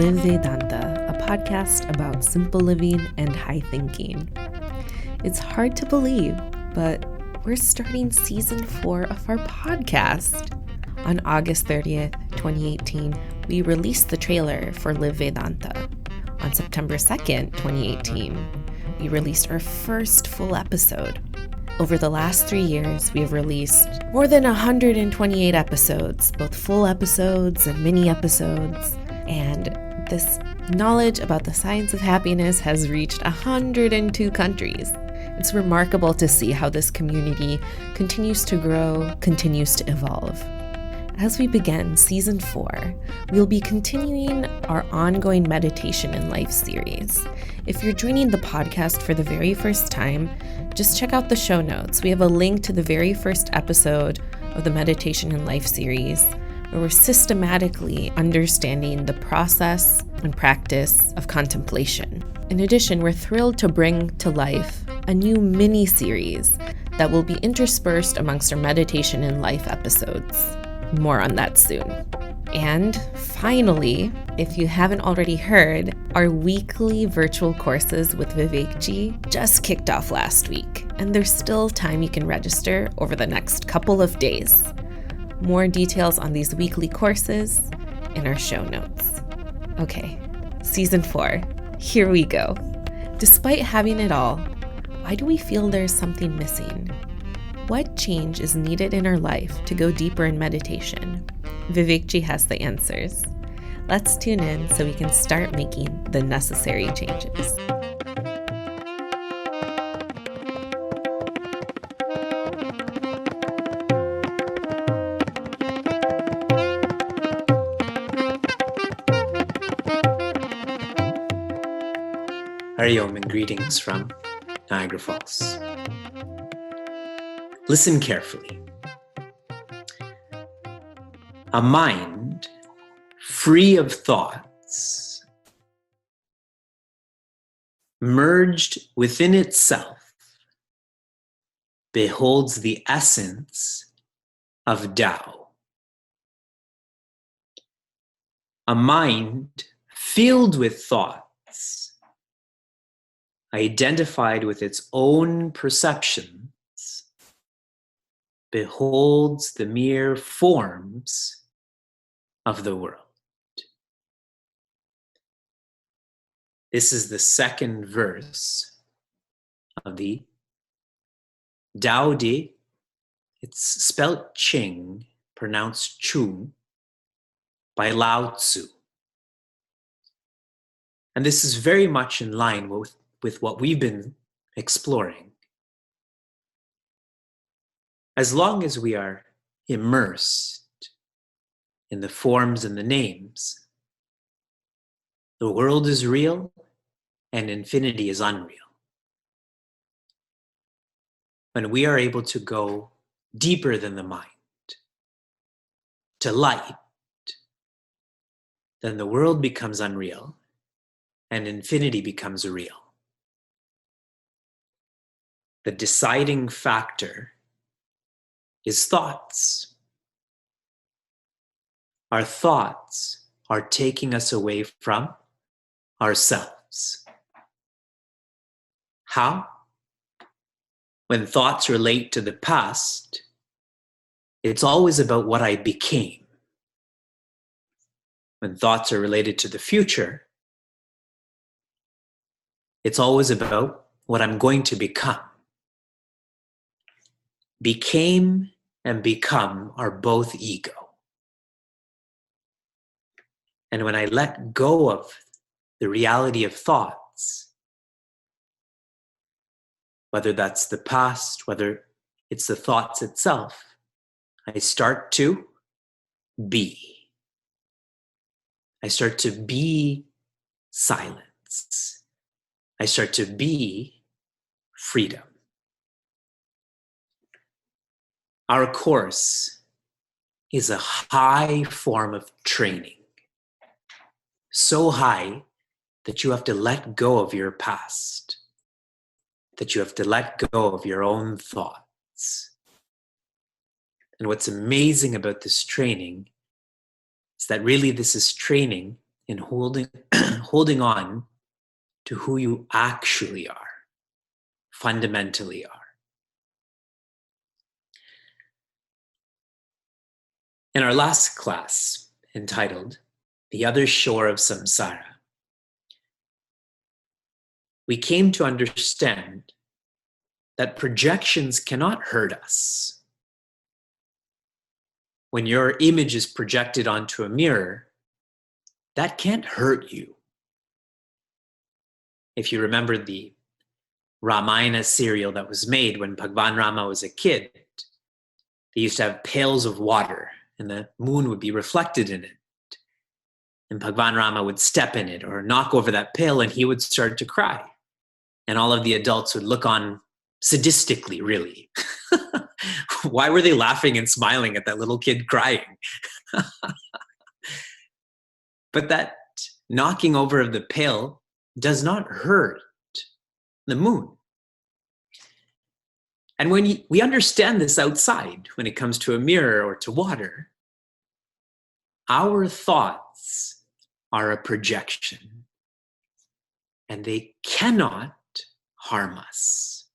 Live Vedanta, a podcast about simple living and high thinking. It's hard to believe, but we're starting season 4 of our podcast. On August 30th, 2018, we released the trailer for Live Vedanta. On September 2nd, 2018, we released our first full episode. Over the last 3 years, we have released more than 128 episodes, both full episodes and mini episodes. And this knowledge about the science of happiness has reached 102 countries. It's remarkable to see how this community continues to grow, continues to evolve. As we begin season 4, we'll be continuing our ongoing meditation in life series. If you're joining the podcast for the very first time, just check out the show notes. We have a link to the very first episode of the Meditation in Life series, where we're systematically understanding the process and practice of contemplation. In addition, we're thrilled to bring to life a new mini-series that will be interspersed amongst our Meditation in Life episodes. More on that soon. And finally, if you haven't already heard, our weekly virtual courses with Vivekji just kicked off last week, and there's still time you can register over the next couple of days. More details on these weekly courses in our show notes. Okay, season 4, here we go. Despite having it all, why do we feel there's something missing? What change is needed in our life to go deeper in meditation? Vivekji has the answers. Let's tune in so we can start making the necessary changes. Hariom and greetings from Niagara Falls. Listen carefully. A mind free of thoughts, merged within itself, beholds the essence of Tao. A mind filled with thoughts, identified with its own perceptions, beholds the mere forms of the world. This is the second verse of the Tao Te. It's spelt Ching, pronounced Chung, by Lao Tzu. And this is very much in line with what we've been exploring. As long as we are immersed in the forms and the names, the world is real and infinity is unreal. When we are able to go deeper than the mind, to light, then the world becomes unreal and infinity becomes real. The deciding factor is thoughts. Our thoughts are taking us away from ourselves. How? When thoughts relate to the past, it's always about what I became. When thoughts are related to the future, it's always about what I'm going to become. Became and become are both ego. And when I let go of the reality of thoughts, whether that's the past, whether it's the thoughts itself, I start to be. I start to be silence. I start to be freedom. Our course is a high form of training. So high that you have to let go of your past, that you have to let go of your own thoughts. And what's amazing about this training is that really this is training in holding on to who you actually are, fundamentally are. In our last class, entitled The Other Shore of Samsara, we came to understand that projections cannot hurt us. When your image is projected onto a mirror, that can't hurt you. If you remember the Ramayana serial that was made when Bhagwan Rama was a kid, they used to have pails of water and the moon would be reflected in it. And Bhagwan Rama would step in it or knock over that pail and he would start to cry. And all of the adults would look on sadistically, really. Why were they laughing and smiling at that little kid crying? But that knocking over of the pail does not hurt the moon. And when we understand this outside, when it comes to a mirror or to water, our thoughts are a projection and they cannot harm us.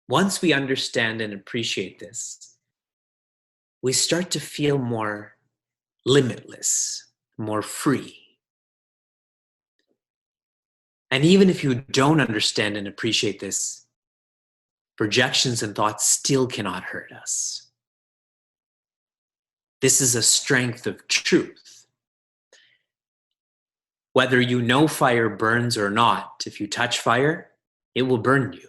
Once we understand and appreciate this, we start to feel more limitless, more free. And even if you don't understand and appreciate this, projections and thoughts still cannot hurt us. This is a strength of truth. Whether you know fire burns or not, if you touch fire, it will burn you.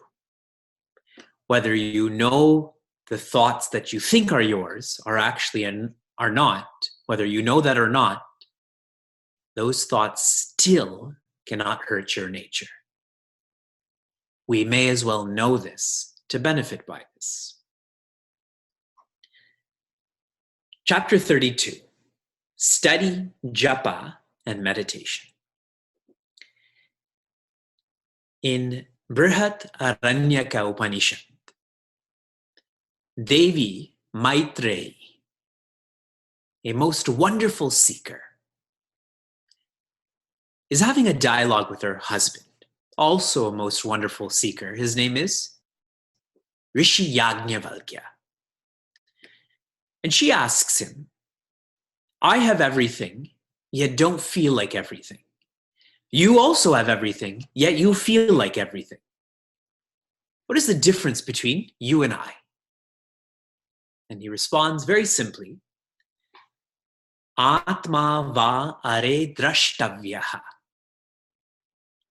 Whether you know the thoughts that you think are yours are actually and are not, whether you know that or not, those thoughts still cannot hurt your nature. We may as well know this to benefit by this. Chapter 32, Study, Japa, and Meditation. In Brihat Aranyaka Upanishad, Devi Maitreyi, a most wonderful seeker, is having a dialogue with her husband, also a most wonderful seeker. His name is Rishi Yajnavalkya. And she asks him, I have everything, yet don't feel like everything. You also have everything, yet you feel like everything. What is the difference between you and I? And he responds very simply, Atma va are drashtavyaha.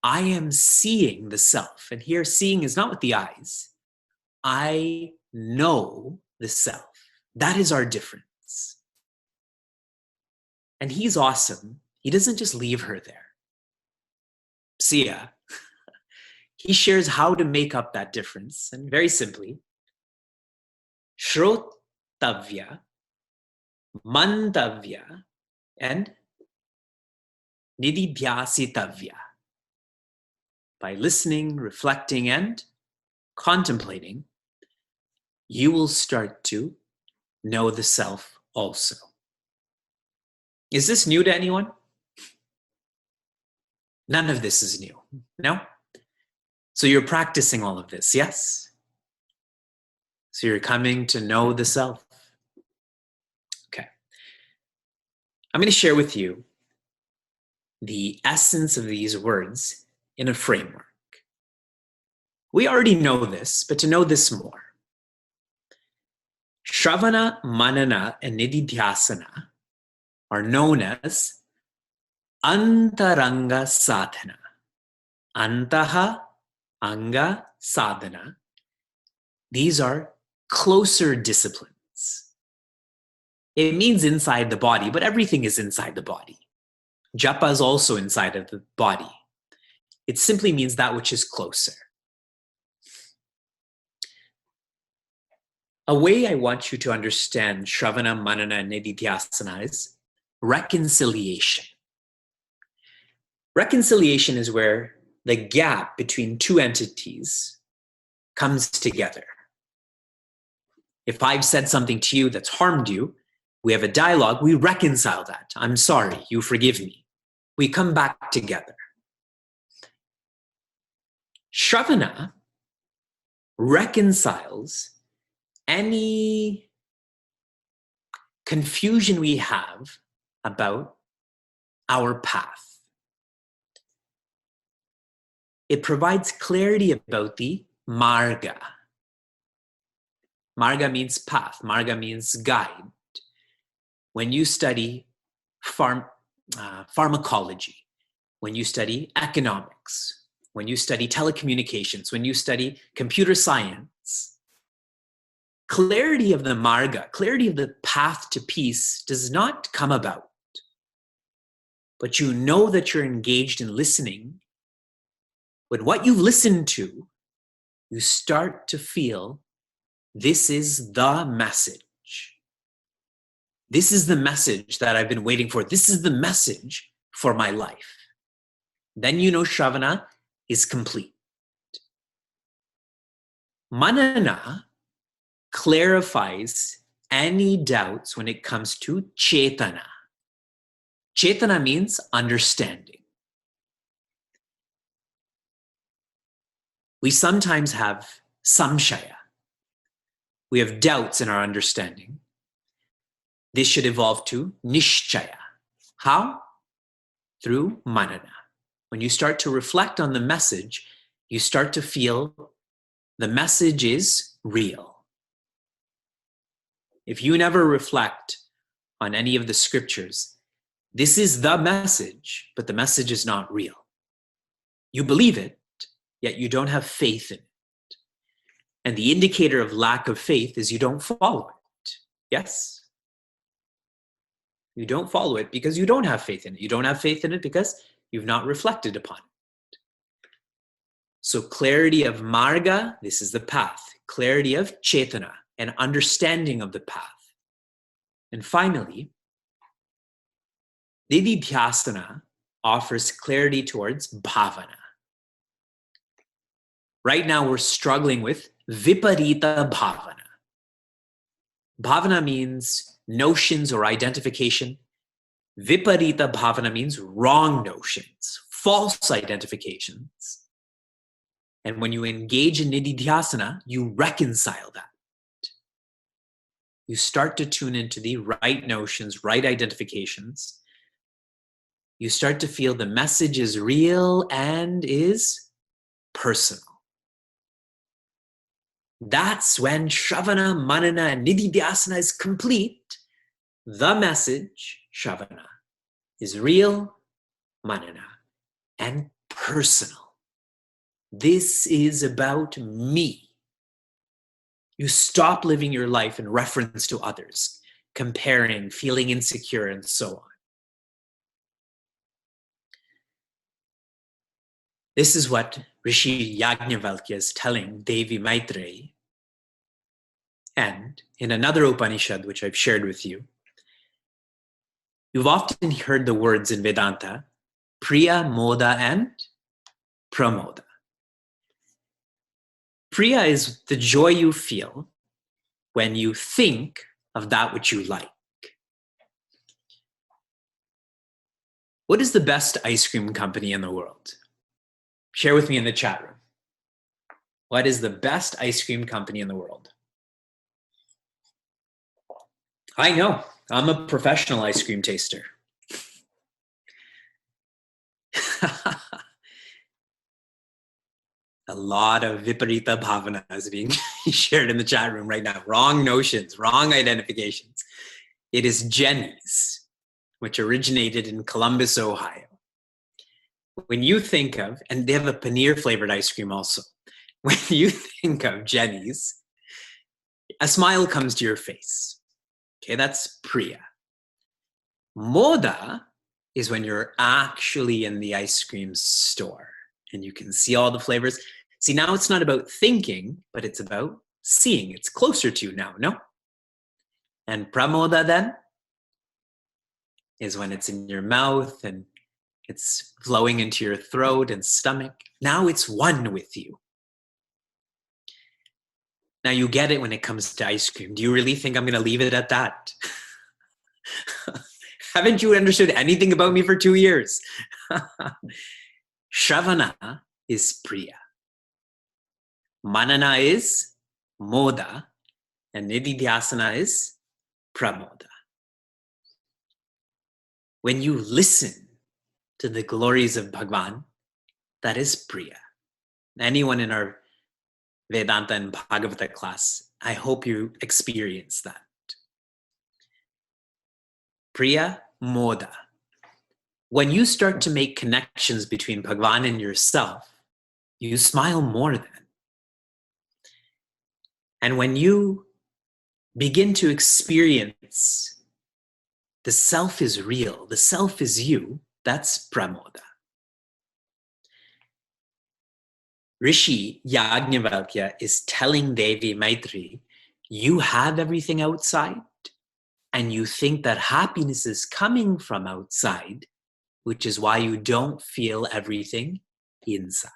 I am seeing the self. And here seeing is not with the eyes. I know the self. That is our difference. And he's awesome. He doesn't just leave her there. See ya. He shares how to make up that difference. And very simply, Shrotavya, Mantavya, and Nididhyasitavya. By listening, reflecting, and contemplating, you will start to know the self also. Is this new to anyone? None of this is new. No? So you're practicing all of this, yes? So you're coming to know the self. Okay. I'm going to share with you the essence of these words in a framework. We already know this, but to know this more. Shravana, Manana, and Nididhyasana are known as Antaranga Sadhana. Antaha, Anga, Sadhana. These are closer disciplines. It means inside the body, but everything is inside the body. Japa is also inside of the body. It simply means that which is closer. A way I want you to understand Shravana, Manana, and Nididhyasana is reconciliation. Reconciliation is where the gap between two entities comes together. If I've said something to you that's harmed you, We have a dialogue. We reconcile that. I'm sorry. You forgive me. We come back together. Shravana reconciles any confusion we have about our path. It provides clarity about the marga. Marga means path. Marga means guide. When you study pharmacology, when you study economics, when you study telecommunications, when you study computer science, clarity of the marga, clarity of the path to peace does not come about. But you know that you're engaged in listening. When what you've listened to, you start to feel this is the message. This is the message that I've been waiting for. This is the message for my life. Then you know Shravana is complete. Manana clarifies any doubts when it comes to Chetana. Chetana means understanding. We sometimes have samshaya. We have doubts in our understanding. This should evolve to nishchaya. How? Through manana. When you start to reflect on the message, you start to feel the message is real. If you never reflect on any of the scriptures, this is the message, but the message is not real. You believe it, yet you don't have faith in it. And the indicator of lack of faith is you don't follow it. Yes? You don't follow it because you don't have faith in it. You don't have faith in it because you've not reflected upon it. So clarity of marga, this is the path. Clarity of chetana, an understanding of the path. And finally, nididhyasana offers clarity towards bhavana. Right now we're struggling with viparita bhavana. Bhavana means notions or identification. Viparita bhavana means wrong notions, false identifications. And when you engage in nididhyasana, you reconcile that. You start to tune into the right notions, right identifications. You start to feel the message is real and is personal. That's when Shravana, Manana, and Nididhyasana is complete. The message, Shravana, is real, Manana, and personal. This is about me. You stop living your life in reference to others, comparing, feeling insecure, and so on. This is what Rishi Yajnavalkya is telling Devi Maitreyi. And in another Upanishad, which I've shared with you, you've often heard the words in Vedanta, Priya, Moda, and Pramoda. Priya is the joy you feel when you think of that which you like. What is the best ice cream company in the world? Share with me in the chat room. What is the best ice cream company in the world? I know. I'm a professional ice cream taster. A lot of viparita bhavana is being shared in the chat room right now. Wrong notions, wrong identifications. It is Jenny's, which originated in Columbus, Ohio. When you think of, and they have a paneer flavored ice cream also. When you think of Jenny's, a smile comes to your face. Okay, that's Priya. Moda is when you're actually in the ice cream store and you can see all the flavors. See, now it's not about thinking, but it's about seeing. It's closer to you now, no? And Pramoda then is when it's in your mouth and it's flowing into your throat and stomach. Now it's one with you. Now you get it when it comes to ice cream. Do you really think I'm going to leave it at that? Haven't you understood anything about me for 2 years? Shravana is Priya. Manana is Moda. And Nididhyasana is Pramoda. When you listen to the glories of Bhagwan, that is Priya. Anyone in our Vedanta and Bhagavata class, I hope you experience that. Priya, Moda. When you start to make connections between Bhagwan and yourself, you smile more then. And when you begin to experience the self is real, the self is you, that's Pramoda. Rishi Yajnavalkya is telling Devi Maitri, you have everything outside, and you think that happiness is coming from outside, which is why you don't feel everything inside.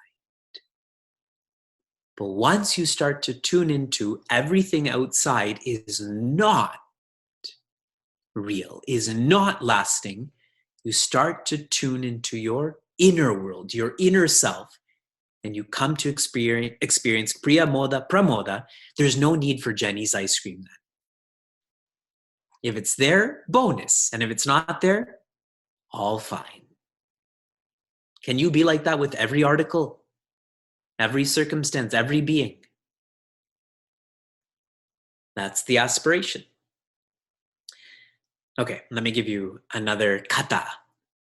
But once you start to tune into everything outside is not real, is not lasting, you start to tune into your inner world, your inner self, and you come to experience Priya Moda, Pramoda, there's no need for Jenny's ice cream then. If it's there, bonus. And if it's not there, all fine. Can you be like that with every article, every circumstance, every being? That's the aspiration. Okay, let me give you another kata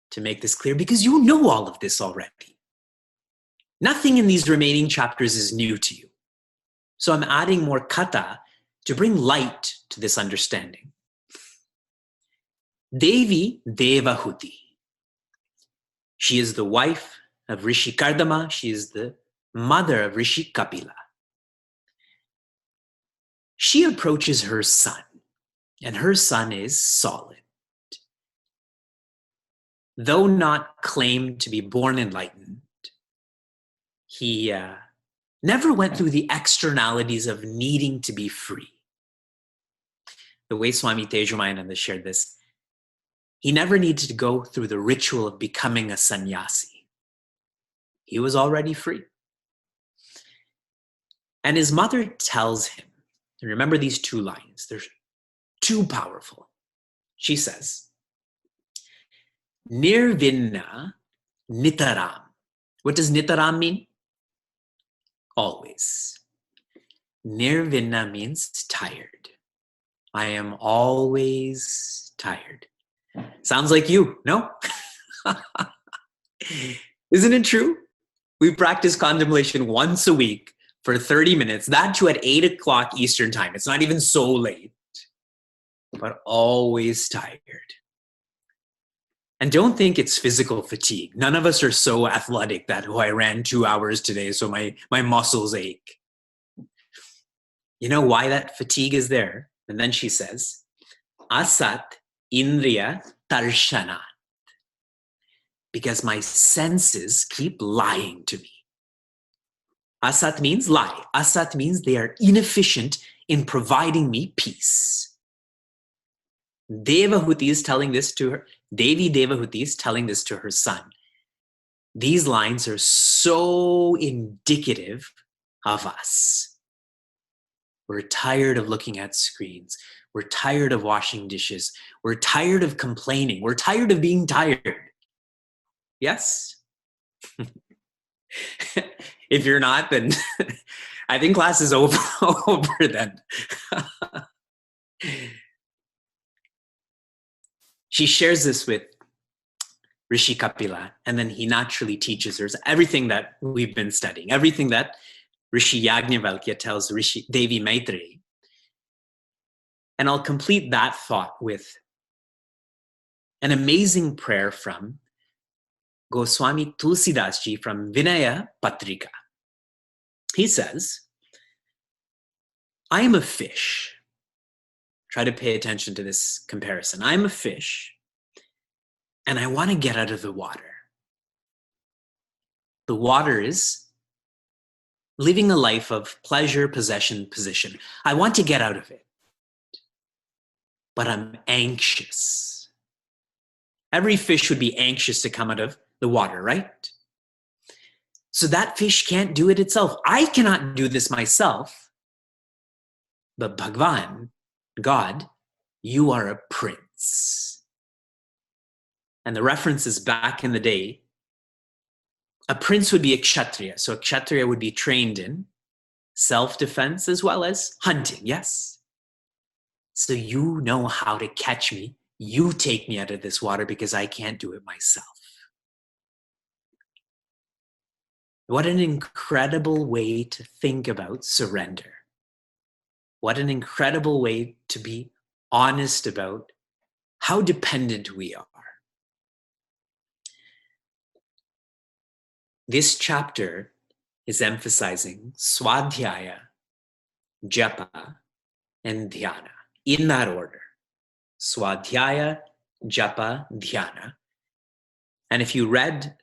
to make this clear, because you know all of this already. Nothing in these remaining chapters is new to you. So I'm adding more kata to bring light to this understanding. Devi Devahuti. She is the wife of Rishi Kardama. She is the mother of Rishi Kapila. She approaches her son, and her son is solid. Though not claimed to be born enlightened, he never went through the externalities of needing to be free. The way Swami Tejomayananda shared this, he never needed to go through the ritual of becoming a sannyasi. He was already free. And his mother tells him, and remember these two lines, they're too powerful. She says, Nirvinna Nitaram. What does Nitaram mean? Always. Nirvinna means tired. I am always tired. Sounds like you, no? Isn't it true? We practice contemplation once a week for 30 minutes, that too at 8 o'clock Eastern time. It's not even so late, but always tired. And don't think it's physical fatigue. None of us are so athletic that, I ran 2 hours today, so my muscles ache. You know why that fatigue is there? And then she says, Asat Indriya Tarshanat. Because my senses keep lying to me. Asat means lie. Asat means they are inefficient in providing me peace. Devahuti is telling this to her. Devi Devahuti is telling this to her son. These lines are so indicative of us. We're tired of looking at screens. We're tired of washing dishes. We're tired of complaining. We're tired of being tired. Yes? If you're not, then I think class is over then. She shares this with Rishi Kapila, and then he naturally teaches her everything that we've been studying, everything that Rishi Yajnavalkya tells Rishi Devi Maitri. And I'll complete that thought with an amazing prayer from Goswami Tulsidas Ji from Vinaya Patrika. He says, I am a fish. Try to pay attention to this comparison. I'm a fish, and I want to get out of the water. The water is living a life of pleasure, possession, position. I want to get out of it. but I'm anxious. Every fish would be anxious to come out of the water, right? So that fish can't do it itself. I cannot do this myself. But Bhagwan, God, you are a prince. And the reference is back in the day. A prince would be a kshatriya. So a kshatriya would be trained in self-defense as well as hunting, yes? So you know how to catch me. You take me out of this water because I can't do it myself. What an incredible way to think about surrender. What an incredible way to be honest about how dependent we are. This chapter is emphasizing swadhyaya, japa, and dhyana in that order. Swadhyaya, japa, dhyana. And if you read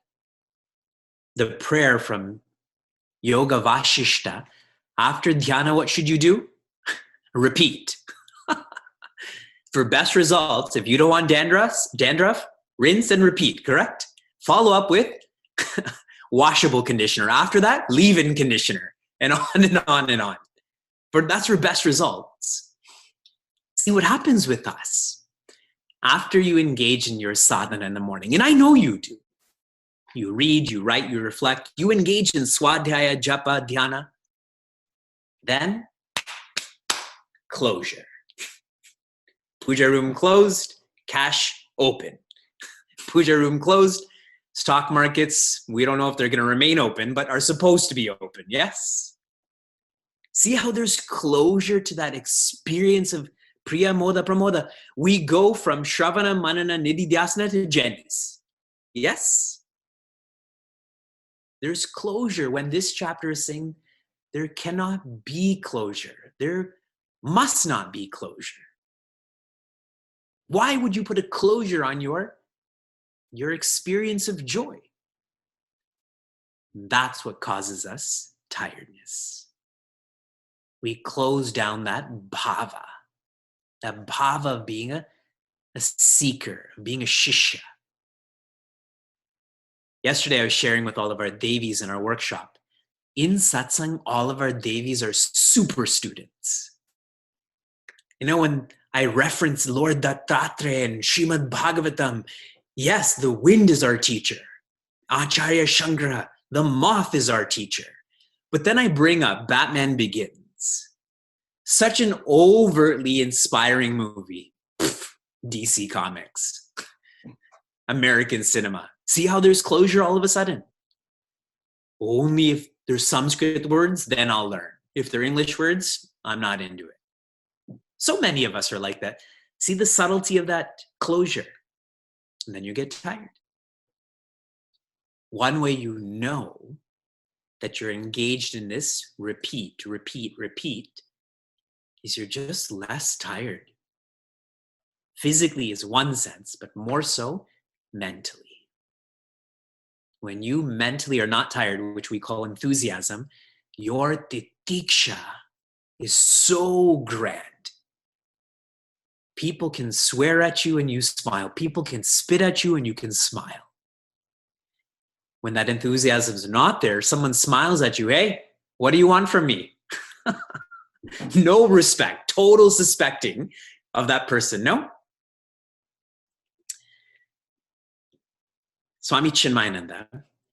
the prayer from Yoga Vashishta, after dhyana, what should you do? Repeat. For best results, if you don't want dandruff, rinse and repeat, correct? Follow up with washable conditioner. After that, leave-in conditioner, and on and on and on. But that's for best results. See what happens with us after you engage in your sadhana in the morning, and I know you do. You read, you write, you reflect, you engage in swadhyaya, japa, dhyana. Then, closure. Puja room closed, cash open. Puja room closed, stock markets, we don't know if they're going to remain open, but are supposed to be open, yes? See how there's closure to that experience of Priya Moda Pramoda. We go from Shravana, Manana, Nididhyasana to Jenny's. Yes? There's closure when this chapter is saying there cannot be closure. There must not be closure. Why would you put a closure on your experience of joy? That's what causes us tiredness. We close down that bhava of being a seeker, of being a shishya. Yesterday, I was sharing with all of our devis in our workshop. In satsang, all of our devis are super students. You know, when I reference Lord Dattatreya and Srimad Bhagavatam, yes, the wind is our teacher. Acharya Shankara, the moth is our teacher. But then I bring up Batman Begins. Such an overtly inspiring movie. DC Comics. American cinema. See how there's closure all of a sudden? Only if there's Sanskrit words, then I'll learn. If they're English words, I'm not into it. So many of us are like that. See the subtlety of that closure. And then you get tired. One way you know that you're engaged in this repeat is you're just less tired. Physically is one sense, but more so mentally. When you mentally are not tired, which we call enthusiasm, your titiksha is so grand. People can swear at you and you smile. People can spit at you and you can smile. When that enthusiasm is not there, someone smiles at you. Hey, what do you want from me? No respect, total suspecting of that person. No. Swami Chinmayananda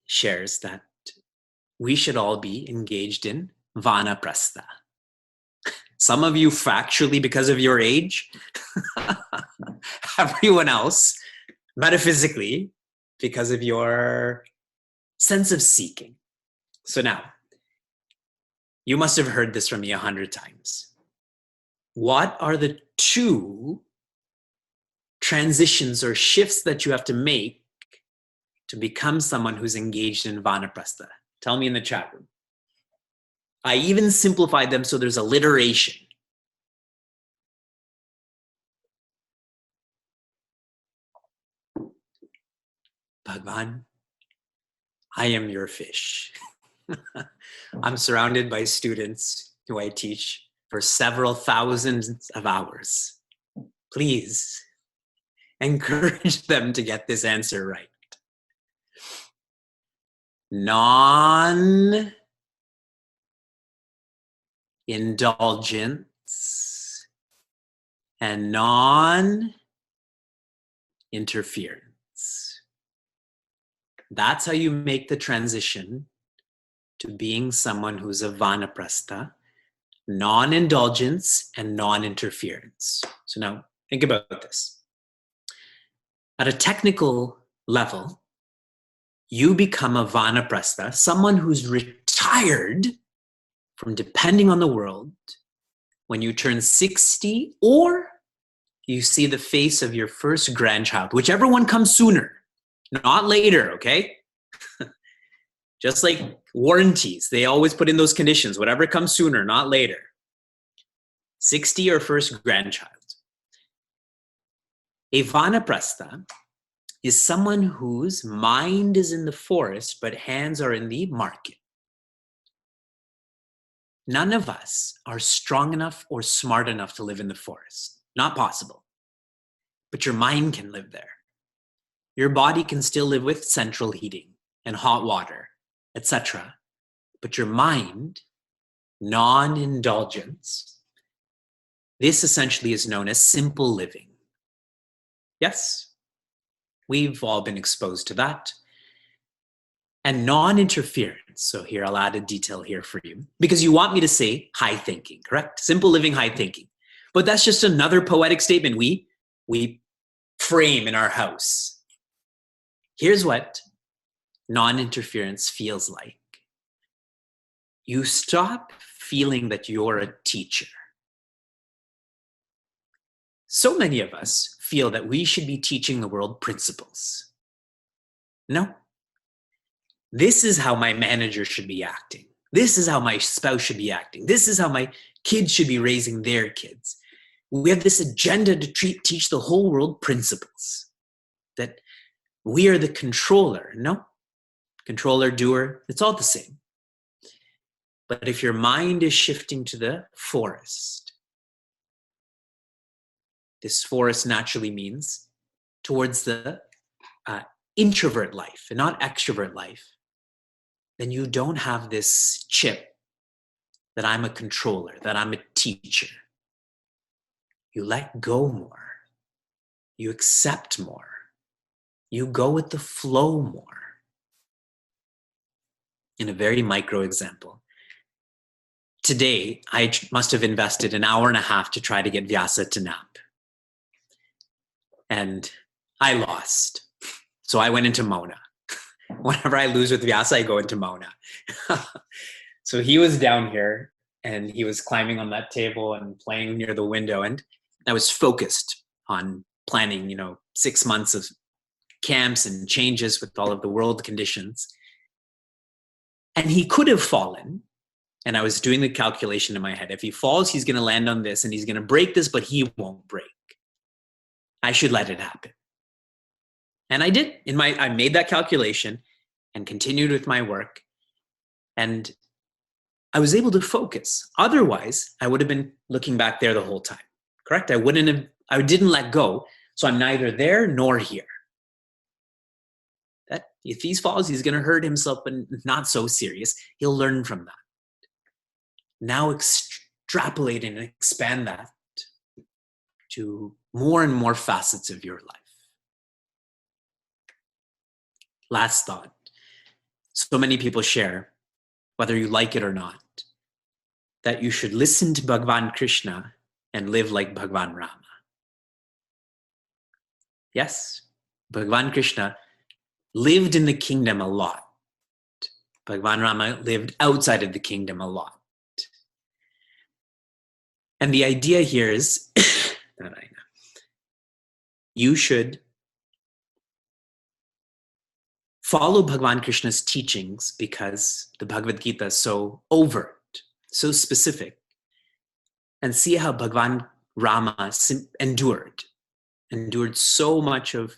shares that we should all be engaged in vanaprastha. Some of you factually because of your age, everyone else metaphysically because of your sense of seeking. So now, you must have heard this from me 100 times. What are the 2 transitions or shifts that you have to make to become someone who's engaged in vanaprastha? Tell me in the chat room. I even simplified them so there's alliteration. Bhagwan, I am your fish. I'm surrounded by students who I teach for several thousands of hours. Please encourage them to get this answer right. Non-indulgence and non-interference. That's how you make the transition to being someone who's a vanaprastha, non-indulgence and non-interference. So now think about this. At a technical level, you become a vanaprastha, someone who's retired from depending on the world when you turn 60 or you see the face of your first grandchild, whichever one comes sooner, not later, okay? Just like warranties, they always put in those conditions, whatever comes sooner, not later. 60 or first grandchild. A vanaprastha is someone whose mind is in the forest, but hands are in the market. None of us are strong enough or smart enough to live in the forest. Not possible. But your mind can live there. Your body can still live with central heating and hot water, etc. But your mind, non-indulgence, this essentially is known as simple living. Yes, we've all been exposed to that. And non-interference. So here, I'll add a detail here for you because you want me to say high thinking, correct? Simple living, high thinking. But that's just another poetic statement we frame in our house. Here's what non-interference feels like. You stop feeling that you're a teacher. So many of us feel that we should be teaching the world principles. No. This is how my manager should be acting. This is how my spouse should be acting. This is how my kids should be raising their kids. We have this agenda to teach the whole world principles. That we are the controller. No. Controller, doer, it's all the same. But if your mind is shifting to the forest, this forest naturally means towards the introvert life and not extrovert life, then you don't have this chip that I'm a controller, that I'm a teacher. You let go more. You accept more. You go with the flow more. In a very micro example, today I must have invested an hour and a half to try to get Vyasa to nap. And I lost. So I went into Mona. Whenever I lose with Vyasa, I go into Mona. So he was down here and he was climbing on that table and playing near the window. And I was focused on planning, 6 months of camps and changes with all of the world conditions. And he could have fallen. And I was doing the calculation in my head. If he falls, he's going to land on this and he's going to break this, but he won't break. I should let it happen. And I did. I made that calculation and continued with my work. And I was able to focus. Otherwise, I would have been looking back there the whole time. Correct? I didn't let go. So I'm neither there nor here. That if he falls, he's going to hurt himself, but not so serious. He'll learn from that. Now extrapolate and expand that to more and more facets of your life. Last thought. So many people share, whether you like it or not, that you should listen to Bhagavan Krishna and live like Bhagavan Rama. Yes, Bhagavan Krishna lived in the kingdom a lot. Bhagavan Rama lived outside of the kingdom a lot. And the idea here is you should follow Bhagavan Krishna's teachings because the Bhagavad Gita is so overt, so specific, and see how Bhagavan Rama endured so much of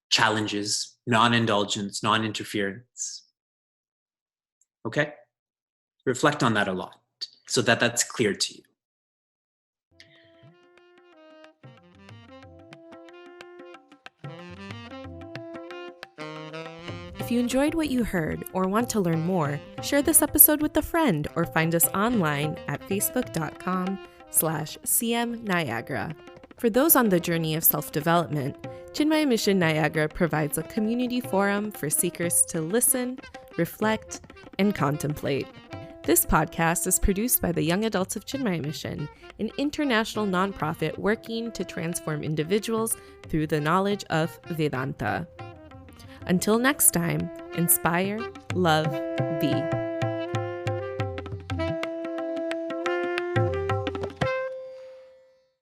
challenges, non-indulgence, non-interference. Okay? Reflect on that a lot so that that's clear to you. If you enjoyed what you heard or want to learn more, share this episode with a friend or find us online at facebook.com/cmniagara. For those on the journey of self-development, Chinmaya Mission Niagara provides a community forum for seekers to listen, reflect, and contemplate. This podcast is produced by the Young Adults of Chinmaya Mission, an international nonprofit working to transform individuals through the knowledge of Vedanta. Until next time, inspire, love, be.